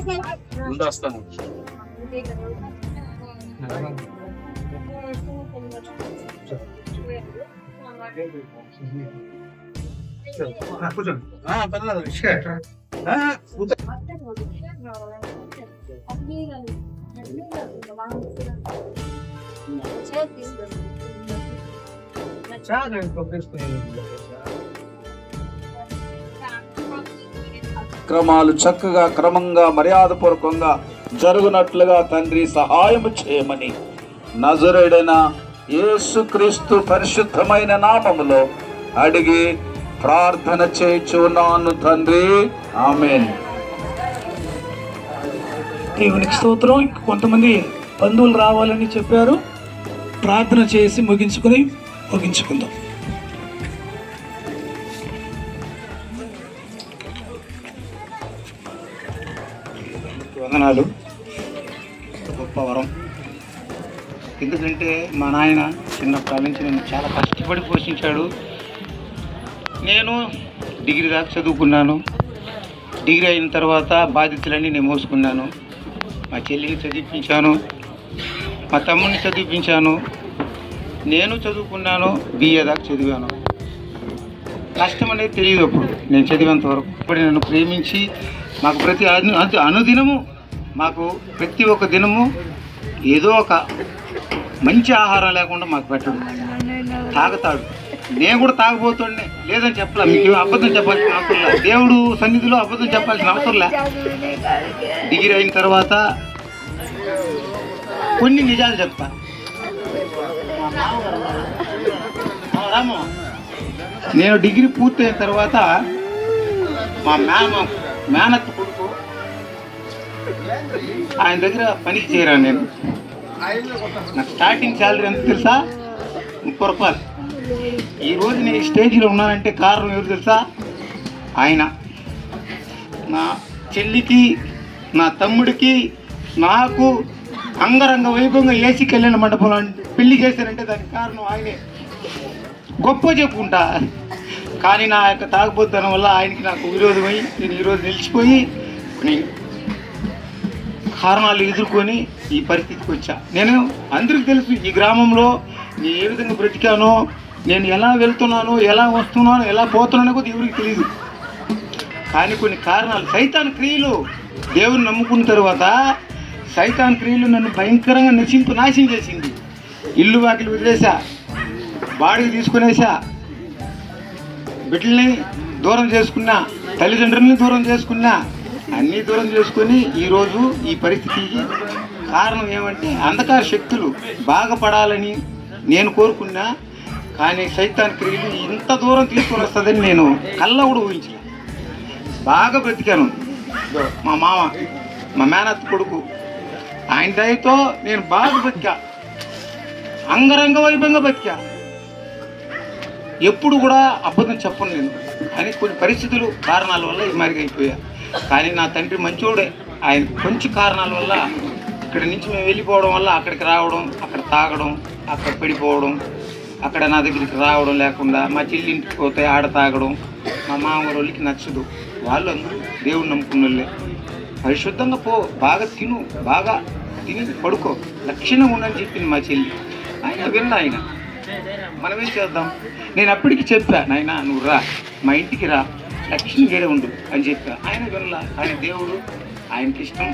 ముందొస్తాను. క్రమాలు చక్కగా క్రమంగా మర్యాదపూర్వకంగా జరుగునట్లుగా తండ్రి సహాయము చేయమని నజరేయుడైన యేసుక్రీస్తు పరిశుద్ధమైన నామములో అడిగి ప్రార్థన చేయుచున్నాను తండ్రి, ఆమేన్. దేవునికి స్తోత్రం. కొంతమంది బంధువులు రావాలని చెప్పారు. ప్రార్థన చేసి ముగించుకుందాం. వందనాలు. గొప్ప వరం. ఎందుకంటే మా నాయన చిన్నప్పటి నుంచి నన్ను చాలా కష్టపడి పోషించాడు. నేను డిగ్రీ దాకా చదువుకున్నాను. డిగ్రీ అయిన తర్వాత బాధ్యతలన్నీ నేను మోసుకున్నాను. మా చెల్లిని చదివించాను, మా తమ్ముడిని చదివించాను, నేను చదువుకున్నాను. BA దాకా చదివాను. కష్టం అనేది తెలియదు అప్పుడు నేను చదివేంత వరకు. ఇప్పుడు నన్ను ప్రేమించి మాకు అనుదినము మాకు ప్రతి ఒక్క దినము ఏదో ఒక మంచి ఆహారం లేకుండా మాకు పెట్టడు. తాగుతాడు. నేను కూడా తాగబోతుండే లేదని చెప్పలే. మీకు అబద్ధం చెప్పాల్సిన అవసరం లే. దేవుడు సన్నిధిలో అబద్ధం చెప్పాల్సిన అవసరం లే. డిగ్రీ అయిన తర్వాత కొన్ని నిజాలు చెప్తా. రాము, నేను డిగ్రీ పూర్తయిన తర్వాత మా మేనత్త కొడుకు ఆయన దగ్గర పనికి చేరాను. నేను నాకు స్టార్టింగ్ శాలరీ ఎంత తెలుసా? 30 రూపాయలు. ఈరోజు నేను స్టేజ్లో ఉన్నానంటే కారణం ఎవరు తెలుసా? ఆయన. నా చెల్లికి, నా తమ్ముడికి, నాకు అంగరంగ వైభవంగా ఏసీ కళ్యాణ మండపంలో పెళ్లి చేశారంటే దానికి కారణం ఆయనే. గొప్ప చెప్పుకుంటా. కానీ నా యొక్క తాగుబోతనం వల్ల ఆయనకి నాకు విరోధమై నేను ఈరోజు నిలిచిపోయి కారణాలు ఎదుర్కొని ఈ పరిస్థితికి వచ్చా. నేను అందరికీ తెలుసు ఈ గ్రామంలో నేను ఏ విధంగా బ్రతికానో, నేను ఎలా వెళ్తున్నానో, ఎలా వస్తున్నానో, ఎలా పోతున్నానో కూడా ఎవరికి తెలియదు. కానీ కొన్ని కారణాలు, సైతాన్ క్రియలు. దేవుని నమ్ముకున్న తర్వాత సైతాన్ క్రియలు నన్ను భయంకరంగా నాశనం చేసింది. ఇల్లు వాకిలు వదిలేసా, బాడీకి తీసుకునేసా, బిడ్డల్ని దూరం చేసుకున్నా, తల్లిదండ్రులని దూరం చేసుకున్నా, అన్నీ దూరం చేసుకొని ఈరోజు ఈ పరిస్థితికి కారణం ఏమంటే అంధకార శక్తులు బాగుపడాలని నేను కోరుకున్నా. కానీ సైతాన్ క్రియలు ఇంత దూరం తీసుకొని వస్తుందని నేను కళ్ళ కూడా ఊహించలే. బాగా బ్రతికాను. మా మామ, మా మేనత్త కొడుకు, ఆయన దయతో నేను బాగా బతికా, అంగరంగ వైభవంగా బతికా. ఎప్పుడు కూడా అబద్ధం చెప్పను నేను. కానీ కొన్ని పరిస్థితులు కారణాల వల్ల ఈ మాదిరిగా అయిపోయా. కానీ నా తండ్రి మంచోడే. ఆయన కొంచెం కారణాల వల్ల ఇక్కడి నుంచి మేము వెళ్ళిపోవడం వల్ల అక్కడికి రావడం, అక్కడ తాగడం, అక్కడ పడిపోవడం, అక్కడ నా దగ్గరికి రావడం లేకుండా, మా చెల్లి ఇంటికి పోతే ఆడ తాగడం, మా మామగారు వాళ్ళకి నచ్చదు. వాళ్ళు అందరూ దేవుడు నమ్ముకున్న వాళ్ళే. పరిశుద్ధంగా పో, బాగా తిను, బాగా తిని పడుకో, లక్షణంగా ఉండని చెప్పింది మా చెల్లి. ఆయన విన్నా. ఆయన మనమేం చేద్దాం. నేను అప్పటికి చెప్పా, నాయన నువ్వు రా, మా ఇంటికి రా, లక్ష్మీగడే ఉండు అని చెప్పా. ఆయన వినలా. కానీ దేవుడు ఆయనకి ఇష్టం,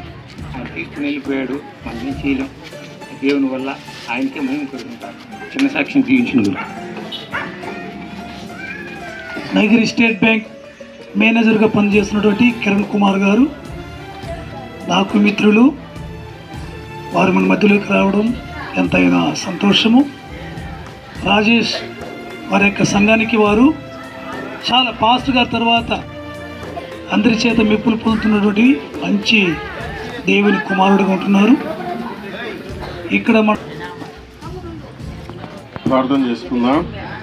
ఆయన తీసుకుని వెళ్ళిపోయాడు. మనం ఏం చేయలేం. దేవుని వల్ల ఆయనకే మహిమ కలుగుతారు. చిన్న సాక్ష్యం తీయించిన. నగిరి స్టేట్ బ్యాంక్ మేనేజర్గా పనిచేస్తున్నటువంటి కిరణ్ కుమార్ గారు నాకు మిత్రులు. వారు మన మధ్యలోకి రావడం ఎంతైనా సంతోషము. రాజేష్ వారి యొక్క సంఘానికి వారు చాలా పాస్ట్ గారి తర్వాత అందరి చేత మెప్పులు పొందుతున్నటువంటి మంచి దేవుని కుమారుడుగా ఉంటున్నారు. ఇక్కడ ప్రార్థన చేసుకుందాం.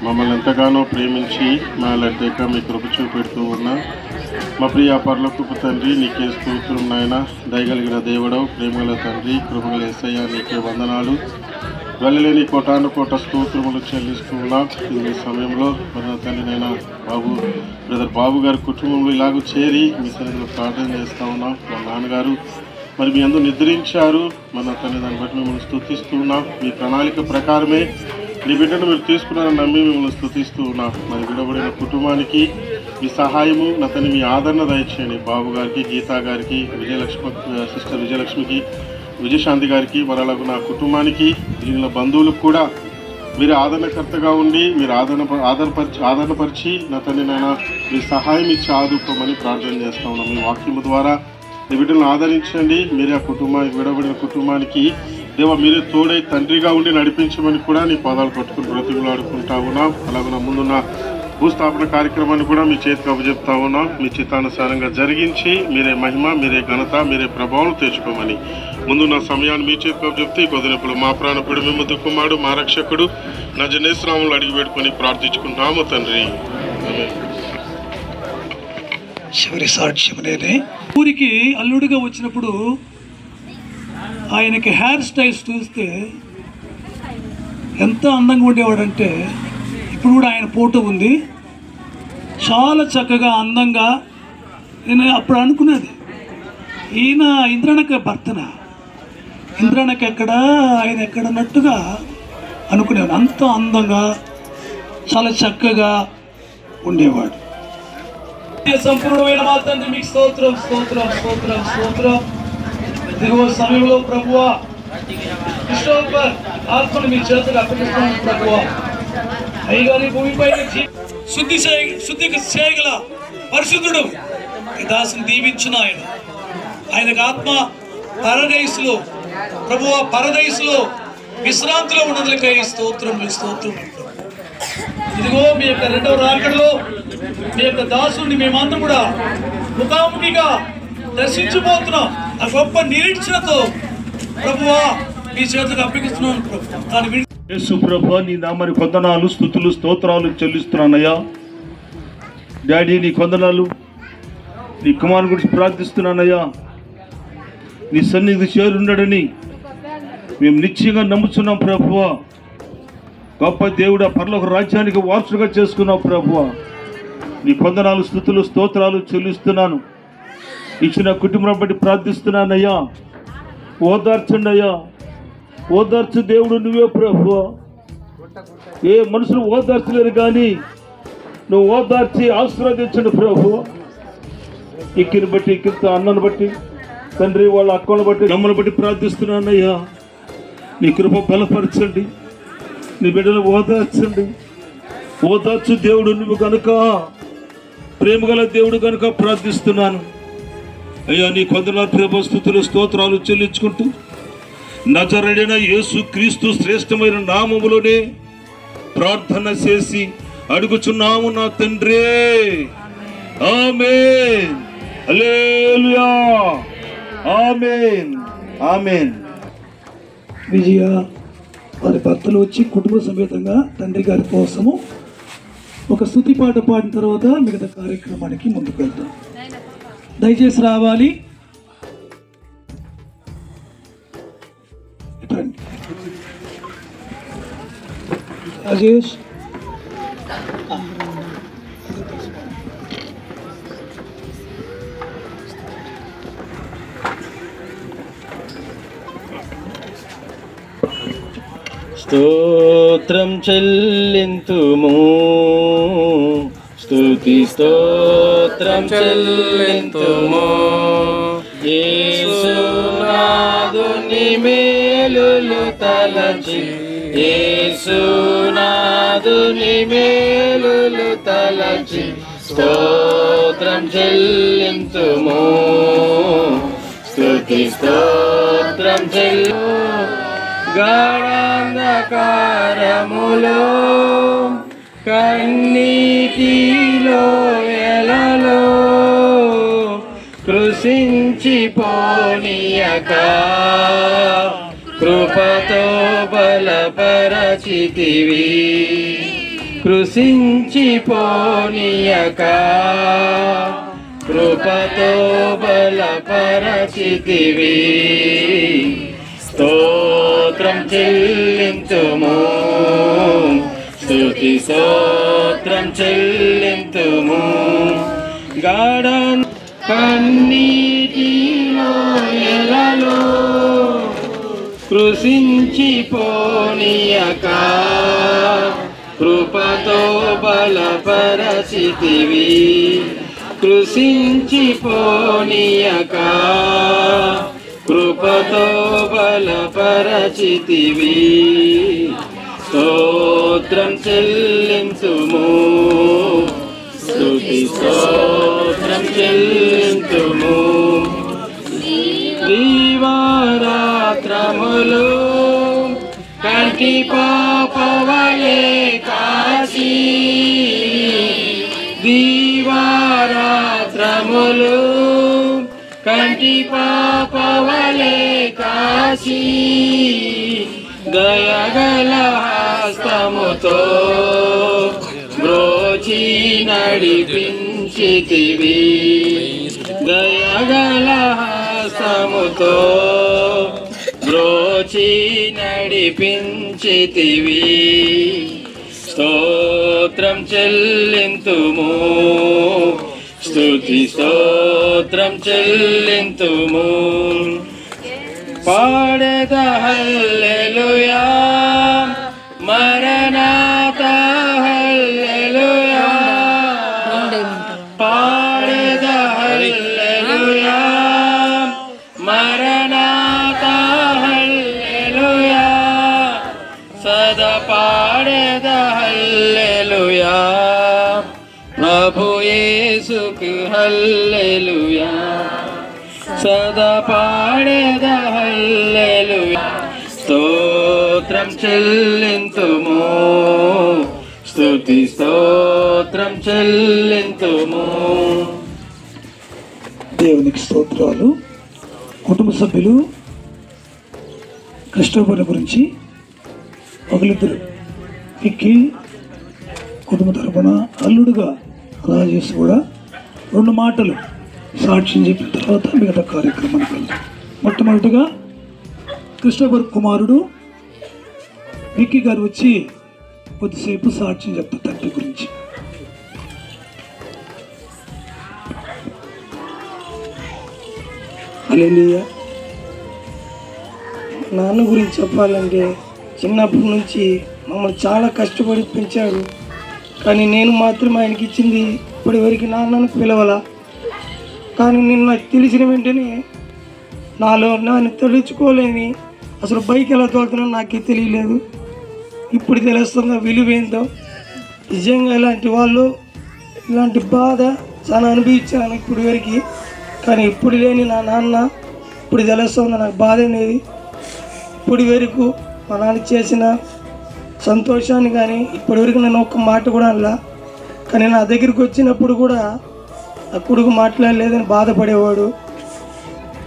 మమ్మల్ని ఎంతగానో ప్రేమించి మా లడ్డక మీ కృప చూపెడుతూ ఉన్నా మా ప్రియ పరలోకపు తండ్రి, నీకే స్తోత్రం నాయన. దయగలిగిన దేవుడవు, ప్రేమగల తండ్రి, కృపగల యేసయ్య, నీకే వందనాలు. వెళ్ళలేని కోటాను కోట స్తోత్రములు చెల్లిస్తూ ఉన్నాం. ఈ సమయంలో మన తండ్రి నైనా బ్రదర్ బాబు గారి కుటుంబంలో ఇలాగ చేరి మీ సన్నిధిలో ప్రార్థన చేస్తూ ఉన్నాం. మా నాన్నగారు మరి మీ అందరూ నిద్రించారు. మన తండ్రి దాన్ని బట్టి మిమ్మల్ని స్తుతిస్తూ ఉన్నాం. మీ ప్రణాళిక ప్రకారమే మీ బిడ్డను మీరు తీసుకున్నారని నమ్మి మిమ్మల్ని స్తుతిస్తూ ఉన్నాం. మరి విడబడిన కుటుంబానికి మీ సహాయము నా తండ్రి మీ ఆదరణ దయచేయండి. బాబు గారికి, గీతా గారికి, సిస్టర్ విజయలక్ష్మికి, విజయశాంతి గారికి, మరలాగు నా కుటుంబానికి, మిగిలిన బంధువులకు కూడా మీరు ఆదరణకర్తగా ఉండి మీరు ఆదరణపరిచి నా తండ్రి నాయన మీ సహాయం ఇచ్చి ఆదుకోమని ప్రార్థన చేస్తా ఉన్నాం. మీ వాక్యము ద్వారా ఈ బిడ్డలను ఆదరించండి. మీరే ఆ కుటుంబానికి, విడబడిన కుటుంబానికి దేవా మీరే తోడై తండ్రిగా ఉండి నడిపించమని కూడా నీ పాదాలు పట్టుకుని బ్రతికులాడుకుంటా ఉన్నాం. అలాగే నా ముందున్న భూస్థాపన కార్యక్రమాన్ని కూడా మీ చేతికి అప్పచెప్తా ఉన్నాం. మీ చిత్తానుసారంగా జరిగించి మీరే మహిమ, మీరే ఘనత, మీరే ప్రభావం తెచ్చుకోమని ముందున్న సమయాన్ని మీ చేతికి అప్పచెప్తే కొద్దినప్పుడు మా ప్రాణపుడు మేము దుఃఖమాడు మా రక్షకుడు నా జనేశ్రామంలో అడిగి పెట్టుకొని ప్రార్థించుకుంటాము తండ్రి. చివరి సాక్ష్యం నేనే. ఊరికి అల్లుడిగా వచ్చినప్పుడు ఆయనకి హెయిర్ స్టైల్స్ చూస్తే ఎంత అందంగా ఉండేవాడంటే, ఇప్పుడు కూడా ఆయన ఫోటో ఉంది, చాలా చక్కగా అందంగా. నేను అప్పుడు అనుకున్నది ఈయన ఇంద్రనక భర్తన, ఇంద్రనక ఎక్కడ ఆయన ఎక్కడన్నట్టుగా అనుకునేవాడు. అంత అందంగా చాలా చక్కగా ఉండేవాడు. సంపూర్ణమైన మా తండ్రి మీకు స్తోత్రం స్తోత్రం స్తోత్రం స్తోత్రం. దిగువ సమయంలో ప్రభువా క్రిస్టోఫర్ ఆత్మను మీ చేతులు అప్పగిస్తున్నాను ప్రభువా. అయ్యగారి భూమిపై శుద్ధి చేయగల పరిశుద్ధుడు ఈ దాసుని దీవించిన ఆయనకు ఆత్మ పరదైసులో ప్రభువా పరదైసులో విశ్రాంతిలో ఉన్నందుకై స్తోత్రం స్తోత్రం. ఇదిగో మీ యొక్క రెండవ రాకడలో మీ యొక్క దాసుని మేమందరం కూడా ముఖాముఖిగా దర్శించబోతున్నాం. ఆ గొప్ప నిరీక్షణతో ప్రభువా మీ చేతులకు అప్పగిస్తున్నాను ప్రభు. యేసు ప్రభు నీ నామాని కొందనాలు, స్తుతులు, స్తోత్రాలు చెల్లిస్తున్నానయ్యా. డాడీ నీ కొందనాలు, నీ కుమారుని గురించి ప్రార్థిస్తున్నానయ్యా. నీ సన్నిధి చేరున్నాడని మేము నిశ్చయంగా నమ్ముతున్నాం ప్రభువా. గొప్ప దేవుడు పరలోక రాజ్యానికి వారసుగా చేసుకున్నావు ప్రభువా. నీ కొందనాలు, స్తుతులు, స్తోత్రాలు చెల్లిస్తున్నాను. ఇచ్చిన కుటుంబం బట్టి ప్రార్థిస్తున్నానయ్యా. ఓదార్చండి అయ్యా, ఓదార్చు దేవుడు నువ్వే ప్రభువా. ఏ మనుషులు ఓదార్చలేరు కానీ నువ్వు ఓదార్చి ఆశీర్వదించండి ప్రభువా. ఇక్కిని బట్టి, ఇక్కితో అన్నను బట్టి తండ్రి, వాళ్ళ అక్కలను బట్టి, అమ్మను బట్టి ప్రార్థిస్తున్నానయ్యా. నీ కృప బలపరచండి, నీ బిడ్డలు ఓదార్చండి. ఓదార్చు దేవుడు నువ్వు కనుక, ప్రేమగల దేవుడు కనుక ప్రార్థిస్తున్నాను అయ్యా. నీ కొందనాలు ప్రేమ, స్తుతులు, స్తోత్రాలు చెల్లించుకుంటూ నజరేయుడైన యేసు క్రీస్తు శ్రేష్టమైన నామములోనే ప్రార్థన చేసి అడుగుచున్నాము నా తండ్రి. ఆమేన్. హల్లెలూయా. ఆమేన్. ఆమేన్. విజయ వారి భర్తలు వచ్చి కుటుంబ సమేతంగా తండ్రి గారి కోసము ఒక స్తుతి పాట పాడిన తర్వాత మిగతా కార్యక్రమానికి ముందుకు వెళ్తాం. దయచేసి రావాలి. రాజేష్ స్తోత్రం చెల్లింతుము, స్తుతి స్తోత్రం చెల్లింతుము. యేసునాథుని మేలులు తలచి, యేసునాథుని మేలులు తలచి స్తోత్రం చెల్లింతుము, స్తుతి స్తోత్రం చెల్లి. గాఢాంధకారములో కన్నీటిలో ఎలలో కృషించిపోనీయక కృపతో బలపరచితివి, కృషించిపోనీయక కృపతో బలపరచితివి. స్తోత్రం చెల్లింతుము, స్తుతి స్తోత్రం చెల్లింతుము. గాఢ కన్నీటిలో ఎలలో కృషించిపోనీయక కృపతో బలపరచితివి, కృషించిపోనీయక కృపతో బలపరచితివి. స్తోత్రం చెల్లింతుము, స్తుతి స్తోత్రం చెల్లింతుము. దీవారాత్రములు కంటి పాపవలే కాశీ, దీవారాత్రములు కంటి పాపవలే కాశీ, దయగల హస్తముతో బ్రోచి నడిపించితివి, దయగల హస్తముతో బ్రోచి నడిపించితివి. స్తోత్రం చెల్లింతుము, స్తుతి స్తోత్రం చెల్లింతుము. పాడెద హల్లెలూయా, మరణాత హల్లెలూయా, పాడెద హల్లెలూయా, మరణాత హల్లెలూయా, సదా పాడెద హల్లెలూయా, ప్రభు యేసుకు హల్లెలూయా, సదా పాడెద హల్లెలూయా. స్తోత్రం చెల్లింతుము, స్తుతి స్తోత్రం చెల్లింతుము. దేవునికి స్తోత్రాలు. కుటుంబ సభ్యులు కృష్ణపల్లి గురించి ఒకరిద్దరు ఎక్కి కుటుంబ తరపున అల్లుడుగా రాజేష్ కూడా 2 మాటలు సాక్ష్యం చెప్పిన తర్వాత మిగతా కార్యక్రమానికి వెళ్తాం. మొట్టమొదటిగా కృష్ణపల్లి కుమారుడు విక్కీ గారు వచ్చి కొద్దిసేపు సాక్ష్యం చెప్తారు తండ్రి గురించి. హల్లెలూయా. నాన్న గురించి చెప్పాలంటే చిన్నప్పటి నుంచి మమ్మల్ని చాలా కష్టపడి పెంచాడు. కానీ నేను మాత్రం ఆయనకి ఇచ్చింది ఇప్పటివరకు నాన్నను పిలవాల. కానీ నిన్న తెలిసిన వెంటనే నాలో నాన్న తలుచుకోలేని అసలు బైక్ ఎలా తోలుతున్నానో నాకే తెలియలేదు. ఇప్పుడు తెలుస్తుందో విలువ ఏందో. నిజంగా ఇలాంటి వాళ్ళు ఇలాంటి బాధ చాలా అనుభవించాను ఇప్పుడు వరకు. కానీ ఇప్పుడు లేని నా నాన్న ఇప్పుడు తెలుస్తుంది నాకు బాధ అనేది. ఇప్పుడు వరకు మా నాన్న చేసిన సంతోషాన్ని కానీ ఇప్పటి వరకు నేను ఒక్క మాట కూడా అనలా. కానీ నా దగ్గరికి వచ్చినప్పుడు కూడా నా కొడుకు మాట్లాడలేదని బాధపడేవాడు.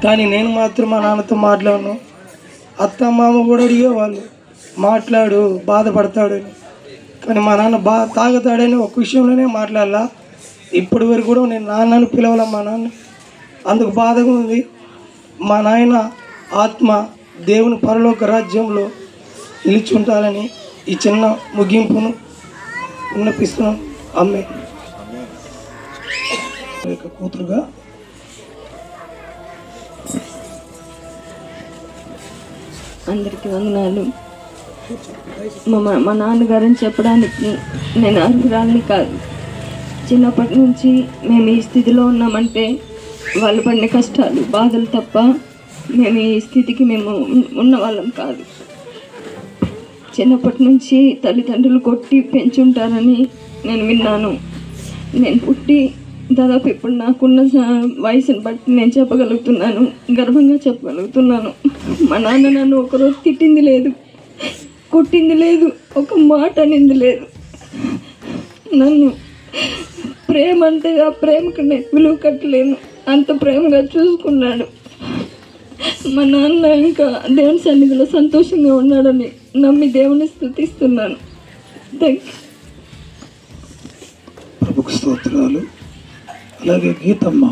కానీ నేను మాత్రం మా నాన్నతో మాట్లాడను. అత్త మామ కూడా అడిగేవాళ్ళు మాట్లాడు బాధపడతాడని. కానీ మా నాన్న తాగుతాడని ఒక విషయంలోనే మాట్లాడాల. ఇప్పటి వరకు కూడా నేను నాన్నను పిలవాల. మా నాన్న అందుకు బాధగా ఉంది. మా నాయన ఆత్మ దేవుని పరలోక రాజ్యంలో నిలిచి ఉండాలని ఈ చిన్న ముగింపును విన్నపిస్తున్నాం. అమ్మే కూతురుగా అందరికీ వందనాలు. మా నాన్నగారని చెప్పడానికి నేను అర్హురాలిని కాదు. చిన్నప్పటి నుంచి మేము ఈ స్థితిలో ఉన్నామంటే వాళ్ళు పడిన కష్టాలు బాధలు తప్ప మేము ఈ స్థితికి మేము ఉన్న వాళ్ళం కాదు. చిన్నప్పటి నుంచి తల్లిదండ్రులు కొట్టి పెంచుంటారని నేను విన్నాను. నేను పుట్టి దాదాపు ఇప్పుడు నాకున్న వయసుని బట్టి నేను చెప్పగలుగుతున్నాను, గర్వంగా చెప్పగలుగుతున్నాను. మా నాన్న నన్ను ఒకరోజు తిట్టింది లేదు, కొట్టింది లేదు, ఒక మాట అనింది లేదు. నన్ను ప్రేమ అంటే ఆ ప్రేమకు నేను విలువ కట్టలేను, అంత ప్రేమగా చూసుకున్నాడు. మా నాన్న ఇంకా దేవుని సన్నిధిలో సంతోషంగా ఉన్నాడని నమ్మి దేవుని స్తుతిస్తున్నాను. Thank you. ప్రభుకు స్తోత్రాలు. అలాగే గీతమ్మ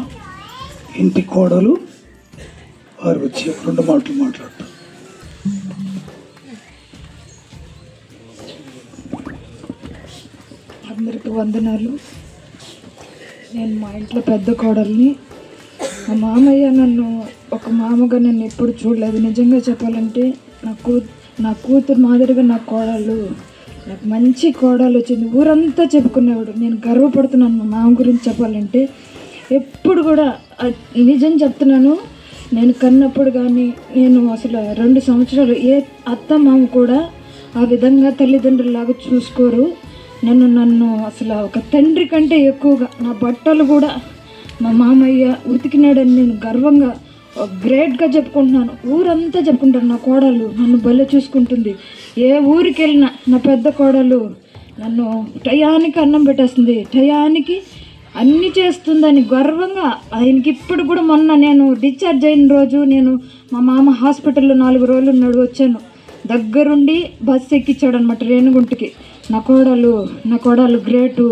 ఇంటి కోడలు వారు వచ్చి 2 మాటలు మాట్లాడతారు. వందనాలు. నేను మా ఇంట్లో పెద్ద కోడల్ని. మా మామయ్య నన్ను ఒక మామగా నన్ను ఎప్పుడు చూడలేదు. నిజంగా చెప్పాలంటే నా కూతురు మాదిరిగా నా కోడలు, నాకు మంచి కోడలు వచ్చింది. ఊరంతా చెప్పుకునేవాడు. నేను గర్వపడుతున్నాను మా మామ గురించి చెప్పాలంటే. ఎప్పుడు కూడా నిజం చెప్తున్నాను, నేను కన్నప్పుడు కానీ నేను అసలు 2 సంవత్సరాలు ఏ అత్త మామ కూడా ఆ విధంగా తల్లిదండ్రులాగా చూసుకోరు. నన్ను అసలు ఒక తండ్రి కంటే ఎక్కువగా నా బట్టలు కూడా మా మామయ్య ఉతికినాడని నేను గర్వంగా గ్రేట్గా చెప్పుకుంటున్నాను. ఊరంతా చెప్పుకుంటాను నా కోడలు నన్ను భలే చూసుకుంటుంది. ఏ ఊరికి వెళ్ళినా నా పెద్ద కోడలు నన్ను టయానికి అన్నం పెట్టేస్తుంది, టయానికి అన్నీ చేస్తుందని గర్వంగా. ఆయనకి ఇప్పుడు కూడా మొన్న నేను డిశ్చార్జ్ అయిన రోజు నేను మా మామ హాస్పిటల్లో 4 రోజులు ఉన్నాడు, వచ్చాను. దగ్గరుండి బస్సు ఎక్కించాడు అనమాట రేణుగుంటకి. నా కోడలు గ్రేటు.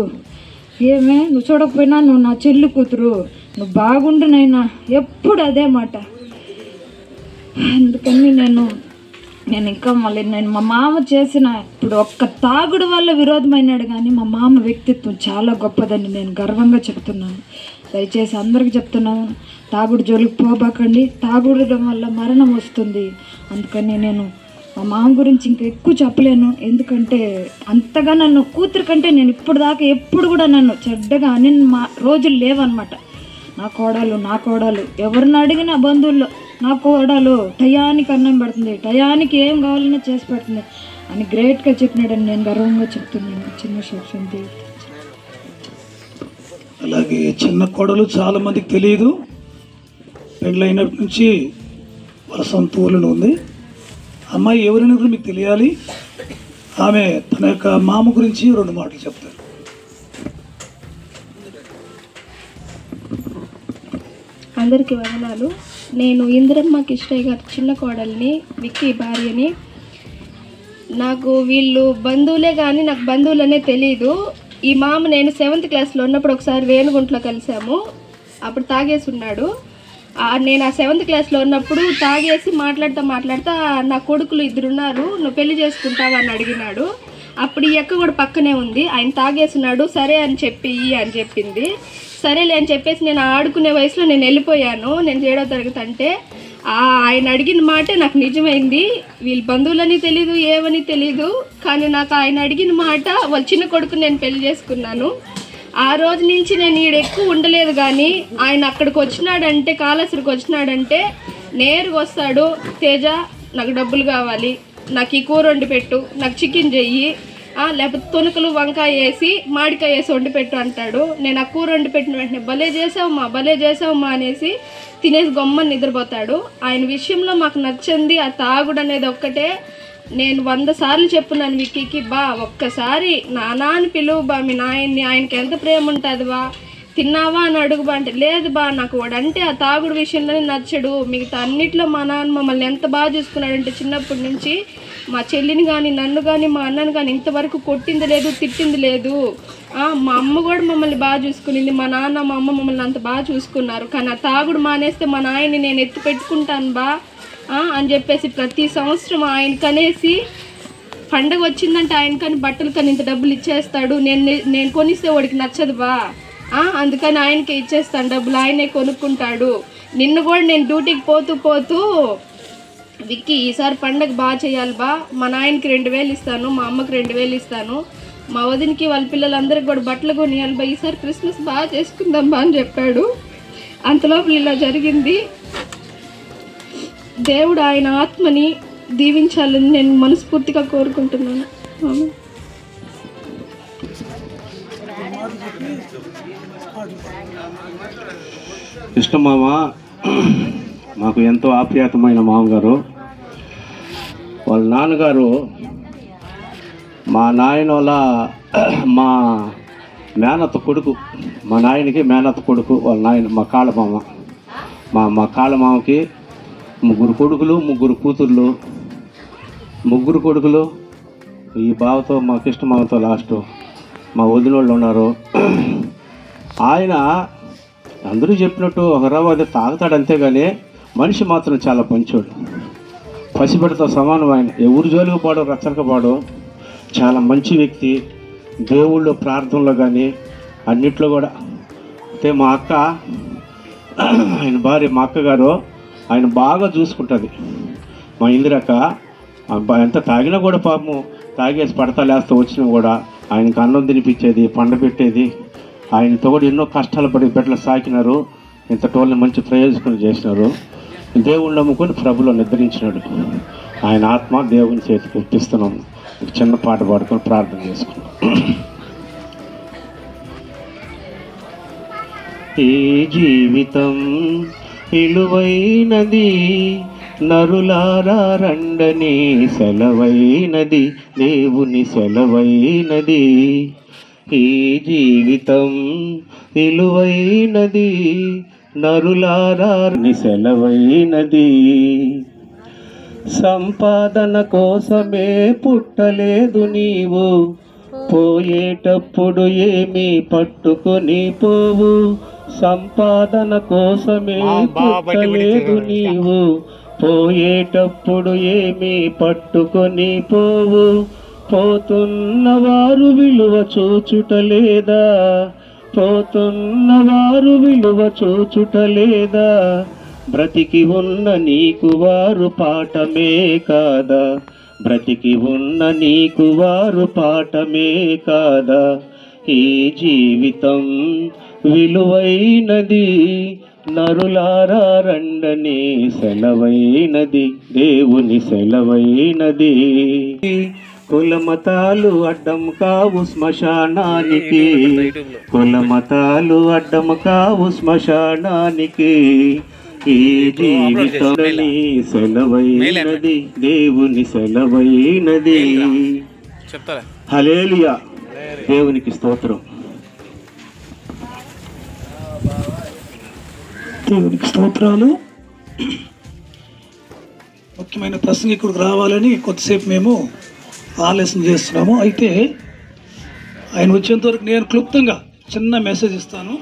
ఏమే నువ్వు చూడకపోయినా నువ్వు నా చెల్లి కూతురు, నువ్వు బాగుండునైనా, ఎప్పుడు అదే మాట. అందుకని నేను ఇంకా మళ్ళీ మా మామ చేసిన ఇప్పుడు ఒక్క తాగుడు వల్ల విరోధమైనాడు, కానీ మా మామ వ్యక్తిత్వం చాలా గొప్పదని నేను గర్వంగా చెప్తున్నాను. దయచేసి అందరికీ చెప్తున్నాను, తాగుడు జోలికి పోబాకండి. తాగుడడం వల్ల మరణం వస్తుంది. అందుకని నేను మా మామ గురించి ఇంకా ఎక్కువ చెప్పలేను. ఎందుకంటే అంతగా నన్ను కూతురు కంటే నేను ఇప్పుడు దాకా ఎప్పుడు కూడా నన్ను చెడ్డగా అని మా రోజులు లేవన్నమాట. నా కోడలు ఎవరిని అడిగినా బంధువుల్లో నా కోడలు టయానికి అన్నం పెడుతుంది, టయానికి ఏం కావాలన్నా చేసి పెడుతుంది అని గ్రేట్గా చెప్పినాడని నేను గర్వంగా చెప్తున్నాను. చిన్న సాక్ష్యం. అలాగే చిన్న కోడలు చాలా మందికి తెలియదు. పెళ్ళైనప్పటి నుంచి వాళ్ళ సొంత ఊళ్ళో ఉంది. అమ్మాయి ఎవరైనా కూడా మీకు తెలియాలి. ఆమె తన యొక్క మామ గురించి 2 మాటలు చెప్తారు. అందరికీ వందనాలు. నేను ఇందిరమ్మ కిష్టయ్య గారి చిన్న కోడల్ని, విక్కీ భార్యని. నాకు వీళ్ళు బంధువులే కానీ నాకు బంధువులనే తెలీదు. ఈ మామ నేను 7th క్లాస్లో ఉన్నప్పుడు ఒకసారి రేణుగుంటలో కలిసాము. అప్పుడు తాగేసి ఉన్నాడు. నేను ఆ 7th క్లాస్లో ఉన్నప్పుడు తాగేసి మాట్లాడుతా నా కొడుకులు 2 ఉన్నారు, నువ్వు పెళ్లి చేసుకుంటావా అని అడిగినాడు. అప్పుడు ఈ అక్క కూడా పక్కనే ఉంది. ఆయన తాగేస్తున్నాడు, సరే అని చెప్పింది. సరేలే అని చెప్పేసి నేను ఆడుకునే వయసులో నేను వెళ్ళిపోయాను. నేను 7వ తరగతి అంటే ఆయన అడిగిన మాటే నాకు నిజమైంది. వీళ్ళ బంధువులని తెలీదు, ఏమని తెలీదు, కానీ నాకు ఆయన అడిగిన మాట వాళ్ళ చిన్న కొడుకు నేను పెళ్లి చేసుకున్నాను. ఆ రోజు నుంచి నేను ఈడ ఎక్కువ ఉండలేదు. కానీ ఆయన అక్కడికి వచ్చినాడంటే, కాళేశ్వరికి వచ్చినాడంటే నేరుగా వస్తాడు. తేజ నాకు డబ్బులు కావాలి, నాకు ఈ కూర వండి పెట్టు, నాకు చికెన్ చెయ్యి, లేకపోతే తొనుకలు వంకాయ వేసి మామిడికాయ వేసి వండి పెట్టు అంటాడు. నేను ఆ కూర వండి పెట్టిన వెంటనే భలే చేసావమ్మా అనేసి తినేసి గొమ్మని నిద్రపోతాడు. ఆయన విషయంలో మాకు నచ్చింది ఆ తాగుడు అనేది ఒక్కటే. నేను 100 సార్లు చెప్పున్నాను విక్కీకి, ఒక్కసారి నానా అని పిలువు మీ నాయన్ని, ఆయనకి ఎంత ప్రేమ ఉంటుంది తిన్నావా అని అడుగు అంటే లేదు నాకు వాడంటే ఆ తాగుడు విషయంలోనే నచ్చడు, మిగతా అన్నిట్లో మా నాన్న మమ్మల్ని ఎంత బాగా చూసుకున్నాడంటే చిన్నప్పటి నుంచి మా చెల్లిని కానీ నన్ను కానీ మా అన్నను కానీ ఇంతవరకు కొట్టింది లేదు, తిట్టింది లేదు. మా అమ్మ కూడా మమ్మల్ని బాగా చూసుకునింది, మా నాన్న మా అమ్మ మమ్మల్ని అంత బాగా చూసుకున్నారు. కానీ ఆ తాగుడు మానేస్తే మా నాయన్ని నేను ఎత్తి పెట్టుకుంటాను అని చెప్పేసి ప్రతి సంవత్సరం ఆయనకనేసి పండగ వచ్చిందంటే ఆయనకని బట్టలు కానీ ఇంత డబ్బులు ఇచ్చేస్తాడు. నేను కొనిస్తే వాడికి నచ్చదు అందుకని ఆయనకే ఇచ్చేస్తాను డబ్బులు, ఆయనే కొనుక్కుంటాడు. నిన్న కూడా నేను డ్యూటీకి పోతూ విక్కీ ఈసారి పండగ బాగా చేయాలి మా నాయనకి 2000 ఇస్తాను, మా అమ్మకి 2000 ఇస్తాను, మా వదినికి వాళ్ళ పిల్లలందరికీ కూడా బట్టలు కొనియాలి ఈసారి క్రిస్మస్ బాగా చేసుకుందాం అని చెప్పాడు. అంతలోపు ఇలా జరిగింది. దేవుడు ఆయన ఆత్మని దీవించాలని నేను మనస్ఫూర్తిగా కోరుకుంటున్నాను. కృష్ణమామ మాకు ఎంతో ఆప్యాయతమైన మామగారు. వాళ్ళ నాన్నగారు మా నాయన వాళ్ళ మా మేనత్త కొడుకు, మా నాయనకి మేనత్త కొడుకు వాళ్ళ నాయన మా కాళ్ళమామ. మా కాళ్ళమామకి 3 కొడుకులు 3 కూతుర్లు. 3 కొడుకులు ఈ బావతో మా కృష్ణమామతో లాస్ట్ మా వదినోళ్ళు ఉన్నారు. ఆయన అందరూ చెప్పినట్టు ఒక రవ్వ అది తాగుతాడు అంతేగాని మనిషి మాత్రం చాలా మంచోడు, పసిబిడ్డతో సమానం. ఆయన ఎవరి జోలికి పాడు రచ్చనక పాడు, చాలా మంచి వ్యక్తి. దేవుళ్ళు ప్రార్థనలో కానీ అన్నిట్లో కూడా. అయితే మా అక్క, ఆయన భార్య, మా అక్కగారు ఆయన బాగా చూసుకుంటుంది. మా ఇందిరక్క ఎంత తాగినా కూడా పాపము తాగేసి పడతా లేస్తూ వచ్చినా కూడా ఆయనకు అన్నం తినిపించేది, పండ పెట్టేది. ఆయనతో కూడా ఎన్నో కష్టాలు పడి బిడ్డలు సాకినారు. ఇంత టోల్ని మంచి ప్రయోజకులు చేసినారు. దేవుణ్ణి నమ్ముకొని ప్రభులో నిద్రించినాడు. ఆయన ఆత్మ దేవుని చేతికి ఒప్పిస్తున్నాం. ఒక చిన్న పాట పాడుకొని ప్రార్థన చేసుకున్నాం. ఈ జీవితం విలువైనది, నరులారా రండని సెలవైనది, దేవుని సెలవైనది. ఈ జీవితం విలువైనది, నరులారా సెలవైనది. సంపాదన కోసమే పుట్టలేదు నీవు, పోయేటప్పుడు ఏమీ పట్టుకొని పోవు. సంపాదన కోసమే పుట్టలేదు నీవు, పోయేటప్పుడు ఏమీ పట్టుకొని పోవు. పోతున్నవారు విలువ చూచుటలేదా, పోతున్నవారు విలువ చూచుటలేదా. బ్రతికి ఉన్న నీకు వారు పాఠమే కాదా, బ్రతికి ఉన్న నీకు వారు పాఠమే కాదా. ఈ జీవితం విలువైనది, నరులారా రండని సెలవైనది, దేవుని సెలవైనది. కులమతాలు అడ్డం కావు శ్మశానానికి, కులమతాలు అడ్డం కావు శ్మశానానికి. ఈ జీవితం సెలవైనది, దేవుని సెలవైనది. హల్లెలూయా, దేవునికి స్తోత్రం. దేవునికి స్తోత్రాలు. ముఖ్యమైన ప్రసంగికుడికి రావాలని కొద్దిసేపు మేము ఆలస్యం చేస్తున్నాము. అయితే ఆయన వచ్చేంత వరకు నేను క్లుప్తంగా చిన్న మెసేజ్ ఇస్తాను.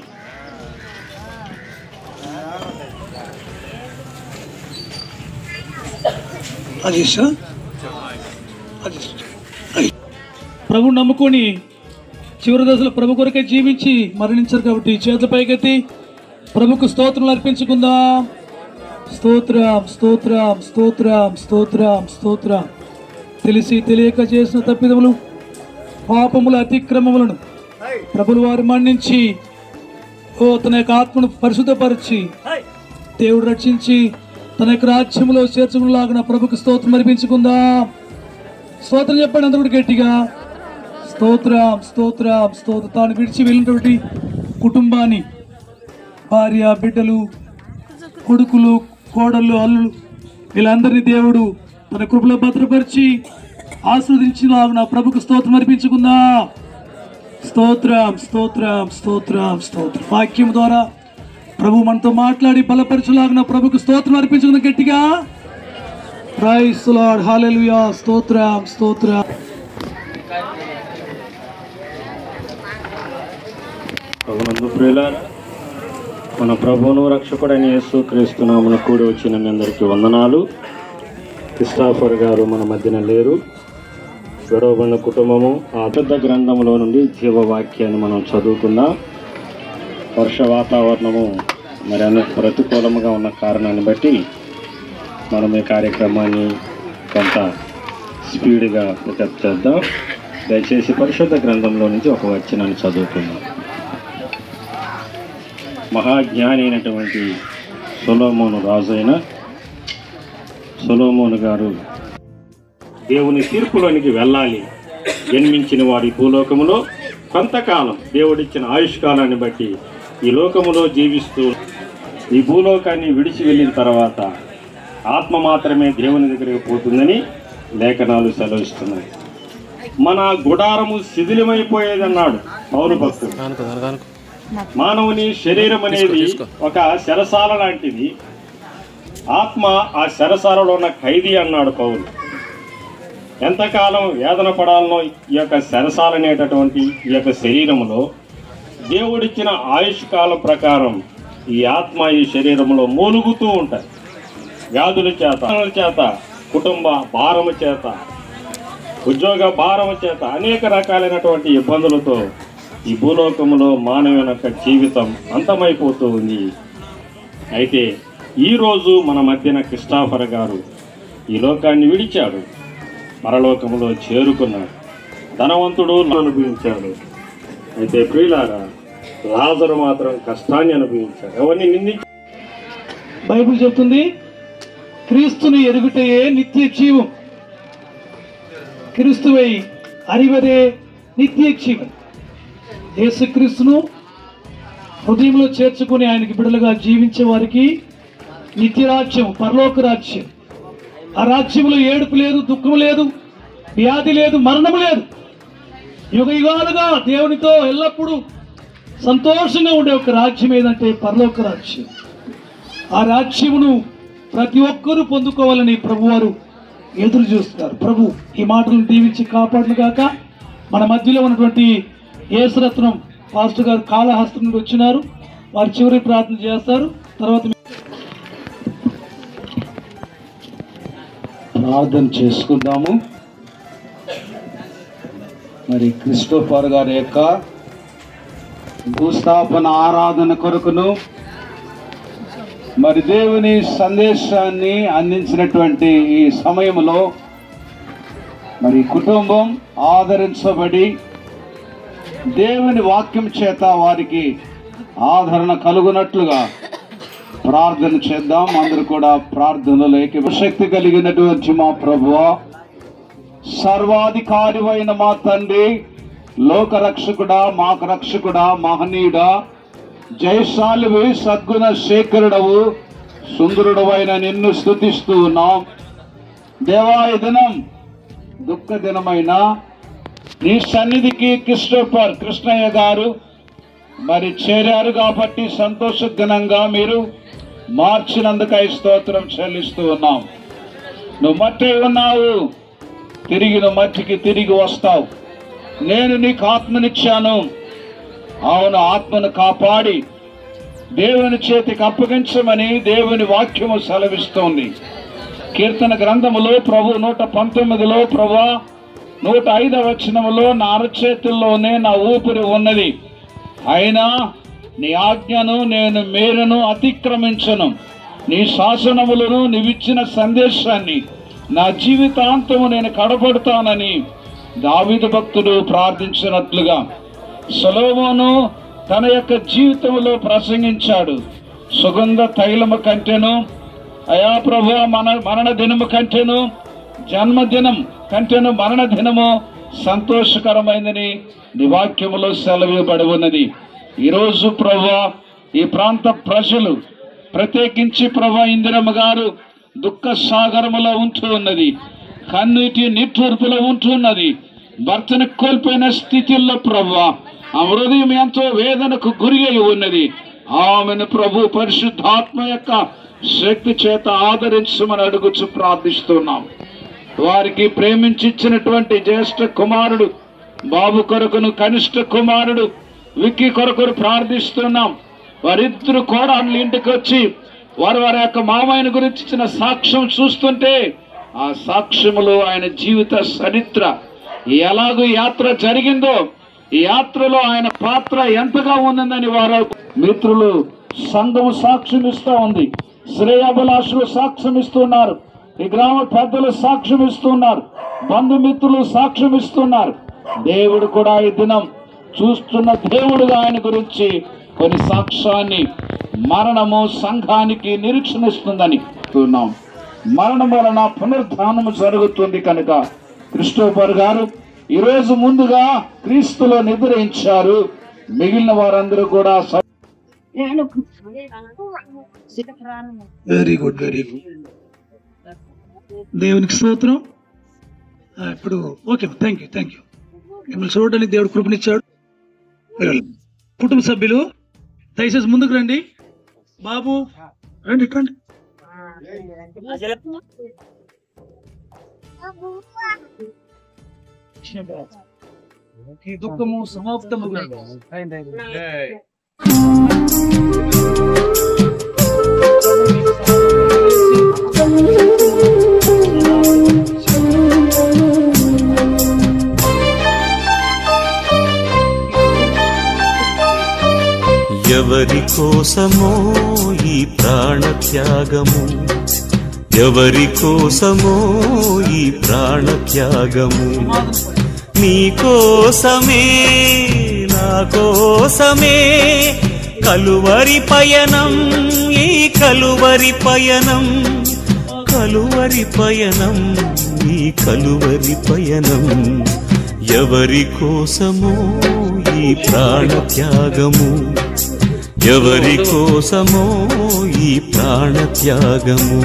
ప్రభు నమ్ముకొని చివరి దశలో ప్రభు కొరకే జీవించి మరణించారు కాబట్టి చేతుల పైకెత్తి ప్రభుకు స్తోత్రం అర్పించుకుందాం. స్తోత్రం, స్తోత్రం, స్తోత్రం, స్తోత్రం, స్తోత్రం. తెలిసి తెలియక చేసిన తప్పిదములు, పాపముల, అతిక్రమములను ప్రభులు వారు మన్నించి తన యొక్క ఆత్మను పరిశుద్ధపరిచి దేవుడు రక్షించి తన యొక్క రాజ్యంలో చేర్చుకునేలాగా ప్రభుకు స్తోత్రం అర్పించుకుందాం. స్తోత్రం చెప్పండి అందరూ గట్టిగా. స్తోత్రం, స్తోత్రం, స్తోత్రం. తాను విడిచి వెళ్ళినటువంటి కుటుంబాన్ని, భార్య, బిడ్డలు, కొడుకులు, కోడళ్ళు, అల్లులు, వీళ్ళందరినీ దేవుడు తన కృపలో భద్రపరిచి ఆస్వాదించిన ప్రభుకు స్తోత్రం అర్పించుకుందాం. స్తోత్రం, స్తోత్రం, స్తోత్రం, స్తోత్రం. వాక్యం ద్వారా ప్రభు మనతో మాట్లాడి బలపరచులాగిన ప్రభుకు స్తోత్రం అర్పించుకుందాం గట్టిగా. ప్రైజ్ ది లార్డ్, హల్లెలూయా. స్తోత్రం, స్తోత్రం. ప్రభునందు ప్రియులారా, మన ప్రభువును రక్షకుడైన యేసుక్రీస్తు నామమున కూడి వచ్చిన మీ అందరికీ వందనాలు. క్రిస్టాఫర్ గారు మన మధ్యన లేరు. విడవబడిన కుటుంబము ఆ పెద్ద గ్రంథంలో నుండి జీవవాక్యాన్ని మనం చదువుతున్నాం. వర్ష వాతావరణము మరి ప్రతికూలముగా ఉన్న కారణాన్ని బట్టి మనం ఈ కార్యక్రమాన్ని కొంత స్పీడ్గా పికప్ చేద్దాం. దయచేసి పరిశుద్ధ గ్రంథంలో నుంచి ఒక వచనాన్ని చదువుకుందాం. మహాజ్ఞాని అయినటువంటి సొలొమోను రాజు అయిన సొలొమోను గారు దేవుని తీర్పులోనికి వెళ్ళాలి. జన్మించిన వారి భూలోకములో కొంతకాలం దేవుడిచ్చిన ఆయుష్కాలాన్ని బట్టి ఈ లోకములో జీవిస్తూ ఈ భూలోకాన్ని విడిచి వెళ్ళిన తర్వాత ఆత్మ మాత్రమే దేవుని దగ్గరికి పోతుందని లేఖనాలు సెలవిస్తున్నాయి. మన గుడారము శిథిలమైపోయేదన్నాడు పౌలు భక్తుడు. మానవుని శరీరం అనేది ఒక శరసాల లాంటిది, ఆత్మ ఆ శరసాలలో ఉన్న ఖైదీ అన్నాడు పౌలు. ఎంతకాలం వేదన పడాలనో ఈ యొక్క శరసాల అనేటటువంటి ఈ యొక్క శరీరంలో దేవుడిచ్చిన ఆయుష్ కాలం ప్రకారం ఈ ఆత్మ ఈ శరీరంలో మూలుగుతూ ఉంటుంది. వ్యాధుల చేత, కుటుంబ భారము చేత, ఉద్యోగ భారం చేత అనేక రకాలైనటువంటి ఇబ్బందులతో ఈ భూలోకంలో మానవుని యొక్క జీవితం అంతమైపోతూ ఉంది. అయితే ఈరోజు మన మధ్యన క్రిస్టోఫర్ గారు ఈ లోకాన్ని విడిచాడు, పరలోకంలో చేరుకున్నాడు, ధనవంతుడు అనుభవించాడు. అయితే ప్రియులారా, లాజరు మాత్రం కష్టాన్ని అనుభవించాడు. ఎవరిని నిందించాడు? బైబిల్ చెప్తుంది, క్రీస్తుని ఎరుగుటయే నిత్య జీవం, క్రీస్తువై அறிவதே నిత్య జీవం. యేసుక్రీస్తును హృదయంలో చేర్చుకుని ఆయనకి బిడ్డలుగా జీవించే వారికి నిత్య రాజ్యం, పరలోక రాజ్యం. ఆ రాజ్యంలో ఏడుపు లేదు, దుఃఖం లేదు, వ్యాధి లేదు, మరణం లేదు. యుగ యుగాలుగా దేవునితో ఎల్లప్పుడూ సంతోషంగా ఉండే ఒక రాజ్యం ఏదంటే పరలోక రాజ్యం. ఆ రాజ్యమును ప్రతి ఒక్కరూ పొందుకోవాలని ప్రభువారు ఎదురు చూస్తున్నారు. ప్రభు ఈ మాటలను దీవించి కాపాడును గాక. మన మధ్యలో ఉన్నటువంటి యేసురత్నం పాస్టర్ గారు కాళహస్తి నుండి వచ్చినారు. వారు చివరి ప్రార్థన చేస్తారు. తర్వాత ప్రార్థన చేసుకుందాము. మరి క్రిస్టోఫర్ గారి యొక్క భూస్థాపన ఆరాధన కొరకును మరి దేవుని సందేశాన్ని అందించినటువంటి ఈ సమయంలో మరి కుటుంబం ఆదరించబడి దేవుని వాక్యం చేత వారికి ఆదరణ కలుగునట్లుగా ప్రార్థన చేద్దాం. అందరూ కూడా ప్రార్థనలోకి శక్తి కలిగినటువంటి మా ప్రభువా, సర్వాధికారివైన మా తండ్రి, లోకరక్షకుడా, మాకు రక్షకుడా, మహనీయుడా, జయశాలివి, సద్గుణ శేఖరుడవు, సుందరుడవైన నిన్ను స్తుతిస్తూ ఉన్నాం. దేవా, ఈ దినం దుఃఖ దినమైన నీ సన్నిధికి క్రిస్టోఫర్ కృష్ణయ్య గారు మరి చేరారు కాబట్టి సంతోష దినంగా మీరు మార్చినందుకై స్తోత్రం చెల్లిస్తూ ఉన్నాం. నువ్వు మట్టి ఉన్నావు, తిరిగి నువ్వు మట్టికి తిరిగి వస్తావు. నేను నీకు ఆత్మనిచ్చాను. అవును, ఆత్మను కాపాడి దేవుని చేతికి అప్పగించమని దేవుని వాక్యము సెలవిస్తోంది. కీర్తన గ్రంథములో ప్రభు 119లో ప్రభు 105వ వచనములో, నా అరచేతుల్లోనే నా ఊపిరి ఉన్నది, అయినా నీ ఆజ్ఞను నేను మేలును అతిక్రమించను, నీ శాసనములను నీవిచ్చిన సందేశాన్ని నా జీవితాంతము నేను కడపడతానని దావీదు భక్తుడు ప్రార్థించినట్లుగా సొలొమోను తన యొక్క జీవితంలో ప్రసంగించాడు. సుగంధ తైలము కంటేను, అయా ప్రభు, మరణ దినము కంటేను, జన్మదినం కంటేను మరణ దినము సంతోషకరమైనది నీ వాక్యములో సెలవివ్వబడి ఉన్నది. ఈరోజు ప్రభు ఈ ప్రాంత ప్రజలు, ప్రత్యేకించి ప్రభు ఇందిరమ్మ గారు దుఃఖ సాగరములో ఉంటూ ఉన్నది, కన్నీటి నిట్టూర్పులో ఉంటున్నది, భర్తను కోల్పోయిన స్థితిలో ప్రభు ఆ హృదయం ఎంతో వేదనకు గురి అయి ఉన్నది. ఆమెను ప్రభు పరిశుద్ధాత్మ యొక్క శక్తి చేత ఆదరించమని అడుగుచు ప్రార్థిస్తున్నాం. వారికి ప్రేమించిచ్చినటువంటి జ్యేష్ఠ కుమారుడు బాబు కొరకును, కనిష్ట కుమారుడు విక్కీ కొరకును ప్రార్థిస్తున్నాం. వారిద్దరు కోడళ్ళు ఇంటికి వచ్చి వారి యొక్క మామయ్యను గురించి ఇచ్చిన సాక్ష్యం చూస్తుంటే ఆ సాక్ష్యములో ఆయన జీవిత చరిత్ర ఎలాగో యాత్ర జరిగిందో, ఈ యాత్రలో ఆయన పాత్ర ఎంతగా ఉందని వారు మిత్రులు సంఘము సాక్ష్యం ఇస్తూ ఉంది, శ్రేయాభిలాషులు సాక్ష్యం ఇస్తున్నారు, ఈ గ్రామ పెద్దలు సాక్ష్యం ఇస్తున్నారు, బంధుమిత్రులు సాక్ష్యం ఇస్తున్నారు. దేవుడు కూడా ఈ దినం చూస్తున్న దేవుడుగా ఆయన గురించి కొన్ని సాక్ష్యాన్ని మరణము సంఘానికి నిరీక్షణ ఇస్తుందని చూస్తున్నాం. మరణం వలన పునరుద్ధానము జరుగుతుంది కనుక క్రిస్టోఫర్ గారు ఈరోజు ముందుగా క్రీస్తులో నిద్రించారు. మిగిలిన వారందరూ కూడా వెరీ గుడ్, వెరీ గుడ్. దేవునికి స్తోత్రం. ఇప్పుడు okay, thank you, thank you. మిమ్మల్ని చూడడానికి దేవుడు కృపనిచ్చాడు. కుటుంబ సభ్యులు దయచేసి ముందుకు రండి. బాబు రండి, రండి. ఈ దుఃఖము సమాప్తము. కోసమో ఈ ప్రాణత్యాగము, ఎవరి కోసమో ఈ ప్రాణత్యాగము, నీ కోసమే నా కోసమే కలువరి పయనం, ఈ కలువరి పయనం, కలువరి పయనం, ఈ కలువరి పయనం, ఎవరి కోసమో ఈ ప్రాణత్యాగము, ఎవరి కోసమో ఈ ప్రాణత్యాగము.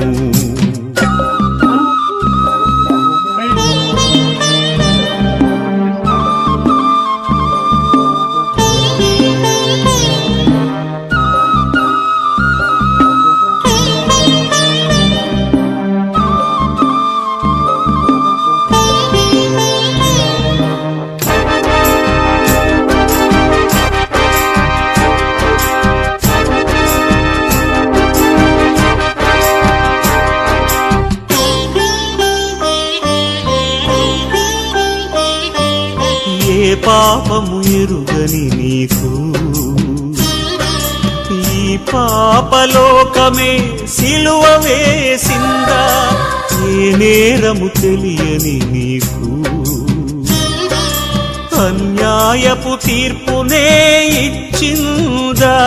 పాపము ఎరుగని నీకు ఈ పాపలోకమే సిలువ వేసిందా, ఏ నేరము తెలియని నీకు అన్యాయపు తీర్పునే ఇచ్చిందా,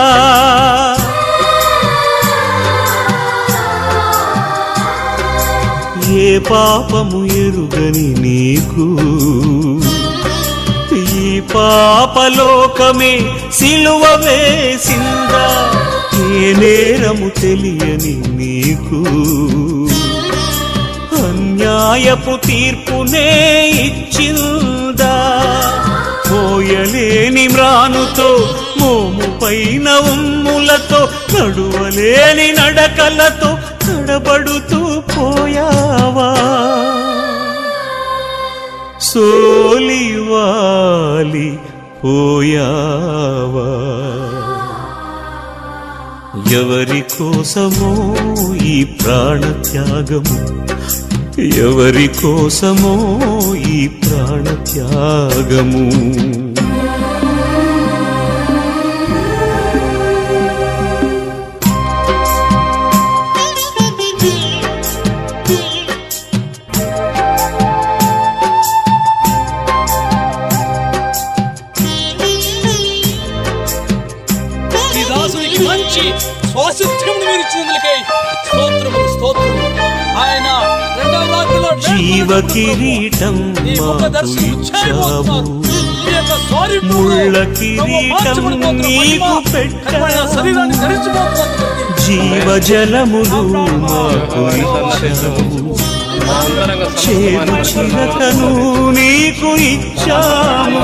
ఏ పాపము ఎరుగని నీకు ఈ పాపలోకమే సిలువ వేసిందా, ఏ నేరము తెలియని నీకు అన్యాయపు తీర్పునే ఇచ్చిందా, మోయలేని మ్రానుతో మోము పైన ఉమ్ములతో నడువలేని నడకలతో తడబడుతూ పోయావా, సోలివాలి పోయావా, ఎవరి కోసమో ఈ ప్రాణత్యాగము, ఎవరి కోసమో ఈ ప్రాణత్యాగము. మంచి స్వాతంత్ర్యం మీరు ఇచ్చినందుకే స్తోత్రము స్తోత్రము. ఆయన రెండవ రాత్రిలో జీవ కిరీటం మాకు ఇచ్చావు, ముళ్ళ కిరీటం నీకు పెట్టావు, జీవజలములు మాకు ఇచ్చావు, చేదు చిలకను నీకు ఇచ్చాము,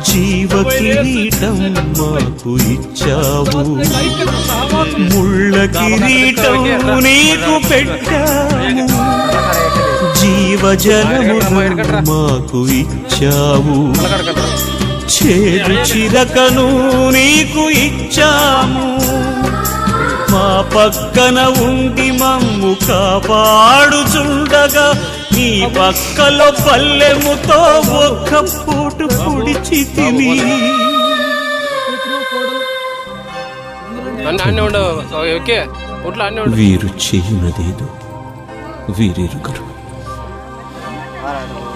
జీవ కిరీటం మాకు ఇచ్చావు, ముళ్ళ కిరీటం నీకు పెట్టాము, జీవజలములు మాకు ఇచ్చావు, చేదు చిరకను నీకు ఇచ్చాము, మా పక్కన ఉండి మమ్ము కాపాడుచుండగా నీ పక్కలో పల్లెముతో ఒక్క పూట పొడిచి తిని. వీరు చేయనదేదో వీరెరుగరు,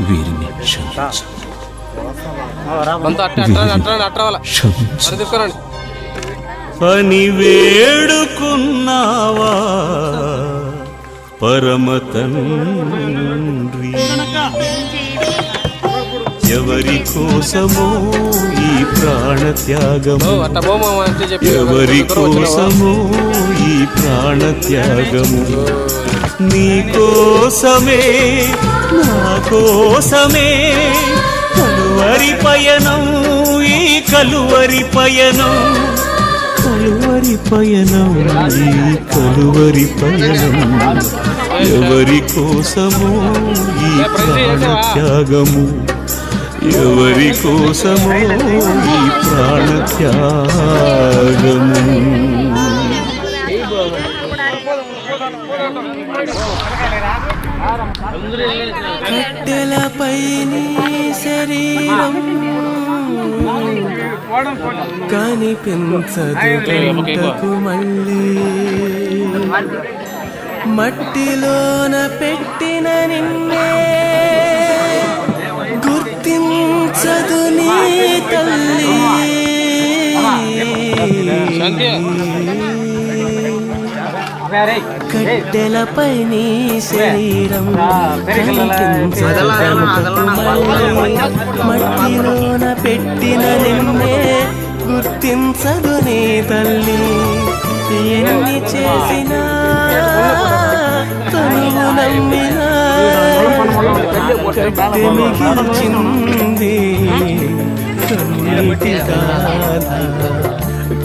వీరిని అని వేడుకున్నావా పరమ తండ్రి, ఎవరి కోసమో ఈ ప్రాణత్యాగము, ఎవరి కోసమో ఈ ప్రాణత్యాగము, నీ కోసమే నా కోసమే కలువరి పయనం, ఈ కలువరి పయనం, కలువరి పయనం, ఈ కలువరి పయనం, ఎవరి కోసమో ఈ ప్రాణత్యాగము, ఎవరి కోసమో ఈ ప్రాణత్యాగము. కట్టెలపై నీ శరీరం కనిపించదు గంటకు మళ్ళీ మట్టిలోన పెట్టిన నిన్నే గుర్తించదు నీ తల్లి కట్టెలపై నీ శరీరం కనిపించదు గంటకు మళ్ళీ మట్టిలోన పెట్టిన నిన్నే గుర్తించదు నీ తల్లి ఎన్ని చేసినా తనువు నమ్మినా కట్టె మిగిల్చింది కన్నీటి గాథ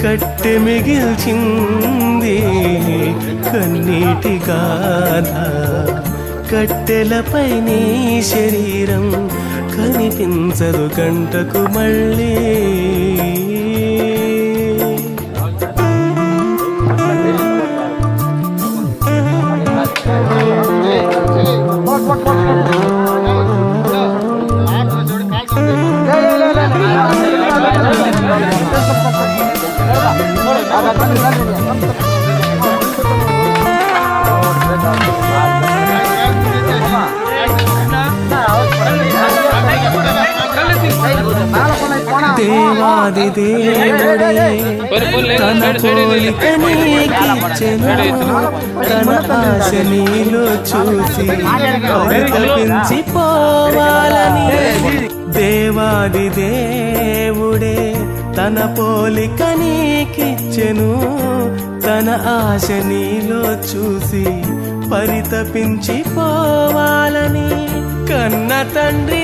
కట్టె మిగిల్చింది కన్నీటి గాథ కట్టెలపై నీ శరీరం కనిపించదు గంటకు మళ్ళీ దేవాది దేవుడే తన పోలిక నీకిచ్చెను తన ఆశ నీలో చూసి పరితపించిపోవాలని దేవాది దేవుడే తన పోలిక నీకిచ్చెను తన ఆశ నీలో చూసి పరితపించిపోవాలని కన్న తండ్రి